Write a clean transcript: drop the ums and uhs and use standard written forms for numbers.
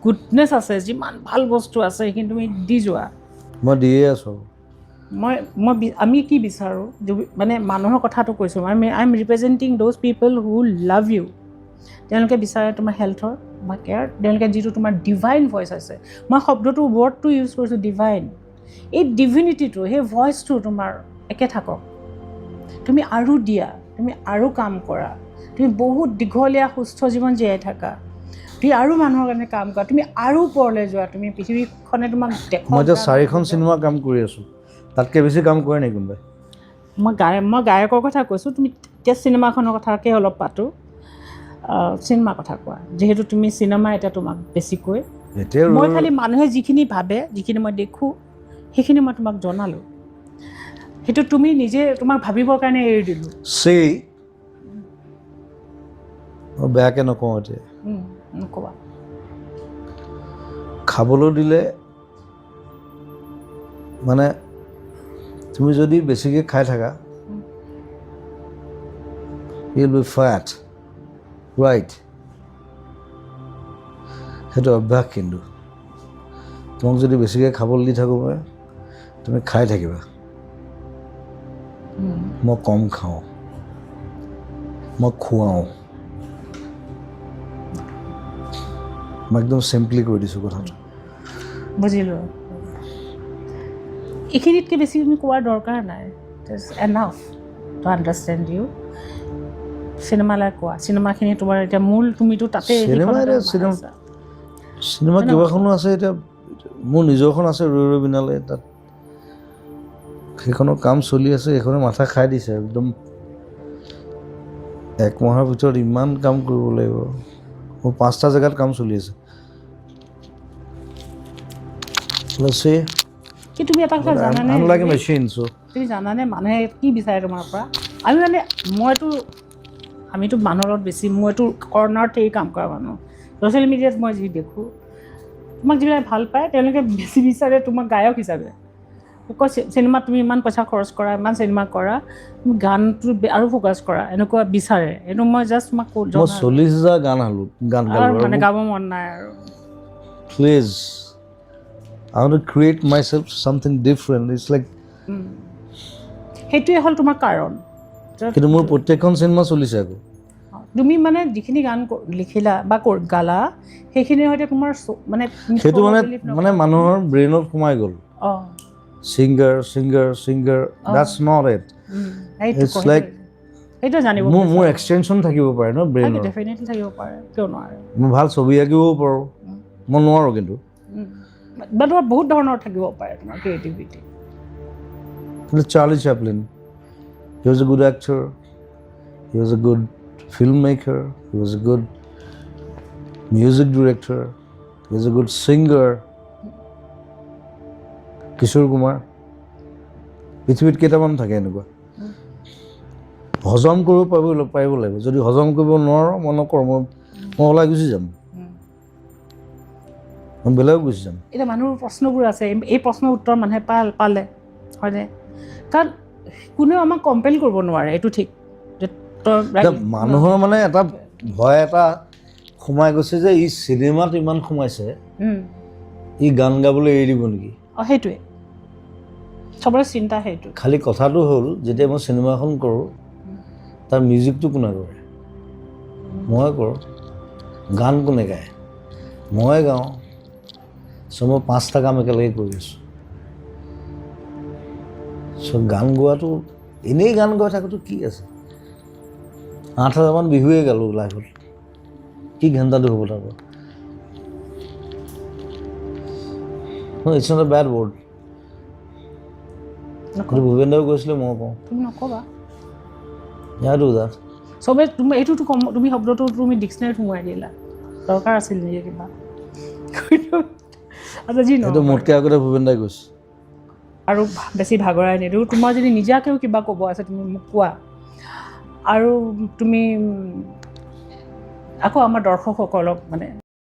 Goodness আছে, যিমান ভাল বস্তু আছে সেইখিনি তুমি দি যোৱা। মই দিয়ে আছোঁ। আমি কি বিচাৰোঁ মানে মানুহৰ কথাটো কৈছোঁ, I am ৰিপ্ৰেজেণ্টিং those people who love you. তেওঁলোকে বিচাৰে তোমাৰ হেল্থৰ বা কেয়াৰ, তেওঁলোকে যিটো তোমাৰ ডিভাইন ভইচ আছে, মই শব্দটো ৱৰ্ডটো ইউজ কৰিছোঁ ডিভাইন, এই ডিভিনিটিটো, সেই ভইচটো তোমাৰ একে থাকক। তুমি আৰু দিয়া, তুমি আৰু কাম কৰা, তুমি বহুত দীঘলীয়া সুস্থ জীৱন জীয়াই থাকা, তুমি আৰু মানুহৰ কাৰণে কাম কৰা, তুমি আৰু ওপৰলৈ যোৱা, তুমি পৃথিৱীখনে তোমাক দেখক। মই এতিয়া 4খন চিনেমা কাম কৰি আছোঁ, তাতকৈ বেছি কাম কৰে নেকি কোনোবাই? মই গায়কৰ কথা কৈছোঁ, তুমি এতিয়া চিনেমাখনৰ কথাকে অলপ পাতোঁ। চিনেমাৰ কথা কোৱা, যিহেতু তুমি চিনেমা এতিয়া তোমাক বেছিকৈ, মই খালি মানুহে যিখিনি ভাবে, যিখিনি মই দেখোঁ সেইখিনি মই তোমাক জনালোঁ, সেইটো তুমি নিজে তোমাক ভাবিবৰ কাৰণে এৰি দিলোঁ। মই বেয়াকৈ নকওঁ এতিয়া, নক'বা। খাবলৈ দিলে মানে তুমি যদি বেছিকৈ খাই থাকা, you'll be fat, right? সেইটো অভ্যাস, কিন্তু তোমাক যদি বেছিকৈ খাবলৈ দি থাকোঁ তুমি খাই থাকিবা। মই কম খাওঁ, মই খুৱাওঁ। মই একদম চিম্পলি কৈ দিছোঁ কথাটো। বুজিলোঁ। এইখিনিতকৈ বেছি তুমি কোৱাৰ দৰকাৰ নাই, এনাফ টু আণ্ডাৰষ্টেণ্ড ইউ। চিনেমালৈ কোৱা, চিনেমাখিনি তোমাৰ এতিয়া মূল, তুমিতো তাতে চিনেমা কেইবাখনো আছে। এতিয়া মোৰ নিজৰখন আছে, ৰৈ ৰৈ বিনালে, তাত সেইখনৰ কাম চলি আছে, সেইখনে মাথা খাই দিছে একদম। 1 মাহৰ ভিতৰত ইমান কাম কৰিব লাগিব, মোৰ 5টা জেগাত কাম চলি আছে। কি তুমি এটা কথা জানানে? তুমি জানানে মানুহে কি বিচাৰে তোমাৰ পৰা? আমিতো মানুহৰ লগত বেছি, মইতো কৰ্ণাৰত এই কাম কৰা মানুহ। ছ'চিয়েল মিডিয়াত মই যি দেখোঁ, তোমাক যিবিলাক ভাল পায় তেওঁলোকে বেছি বিচাৰে তোমাক গায়ক হিচাপে। কয় চিনেমাত তুমি ইমান পইচা খৰচ কৰা, ইমান চিনেমা কৰা, তুমি গানটো আৰু ফ'কাছ কৰা, এনেকুৱা বিচাৰে। এইটো মই জাষ্ট তোমাক 40,000 গান গালোঁ, মানে গাব মন নাই আৰু। Please, I want to create myself something different. It's like সেইটোৱে হ'ল তোমাৰ কাৰণ। কিন্তু মোৰ প্ৰত্যেকখন চিনেমা চলিছে আকৌ। তুমি মানে যিখিনি গান লিখিলা বা গালা, সেইখিনিৰ সৈতে তোমাৰ মানে সেইটো মানে মানুহৰ ব্ৰেইনত সোমাই গ'ল। Singer, that's not it. It's like সেইটো জানিব মোৰ এক্সটেনশ্যন থাকিব পাৰে ন ব্ৰেইনৰ। ডেফিনেটলি থাকিব পাৰে, কিয় নোৱাৰে। মই ভাল ছবি আঁকিবও পাৰোঁ, মই নোৱাৰোঁ কিন্তু। বা তোমাৰ বহুত ধৰণৰ থাকিব পাৰে তোমাৰ creativity. Charlie Chaplin, he was a good actor, he was a good filmmaker, he was a good music director, he was a good singer. Kishore Kumar, পৃথিৱীত কেইটামান থাকে এনেকুৱা। হজম কৰিব পাৰিব লাগিব, যদি হজম কৰিব নোৱাৰোঁ মই নকৰোঁ, মই ওলাই গুচি যাম, মই বেলেগ গুচি যাম। এতিয়া মানুহৰ প্ৰশ্নবোৰ আছে, এই প্ৰশ্নৰ উত্তৰ মানুহে পালে হয়নে? কাৰণ কোনেও আমাক কম্পেল কৰিব নোৱাৰে, এইটো ঠিক। মানুহৰ মানে এটা ভয় এটা সোমাই গৈছে যে ই চিনেমাত ইমান সোমাইছে, ই গান গাবলৈ এৰি দিব নেকি? সেইটোৱে চবৰে চিন্তা। সেইটো খালি কথাটো হ'ল, যেতিয়া মই চিনেমাখন কৰোঁ তাৰ মিউজিকটো কোনে কৰে? মই কৰোঁ। গান কোনে গায়? মই গাওঁ। মই 5টা কাম একেলগে কৰি আছোঁ। গান গোৱাটো, এনেই গান গাই থাকোঁতো কি আছে? 8,000মান বিহুৱে গালোঁ লাইফত, কি ঘণ্টাটো হ'ব তাৰ পৰা? It's not a bad word. Bhupen দাও কৈছিলে, মই কওঁ। তুমি নক'বা। চবেই এইটোতো তুমি শব্দটো তুমি ডিক্সনেৰীত সোমোৱাই দিলা, দৰকাৰ আছিল নেকি কিবা? এইটো মোতকৈ আগতে ভূপেন দাই কৈছে। আৰু বেছি ভাগৰাই নিদিওঁ, তোমাৰ যদি নিজাকেও কিবা ক'ব আছে তুমি মোক কোৱা। আৰু তুমি আকৌ আমাৰ দৰ্শকসকলক মানে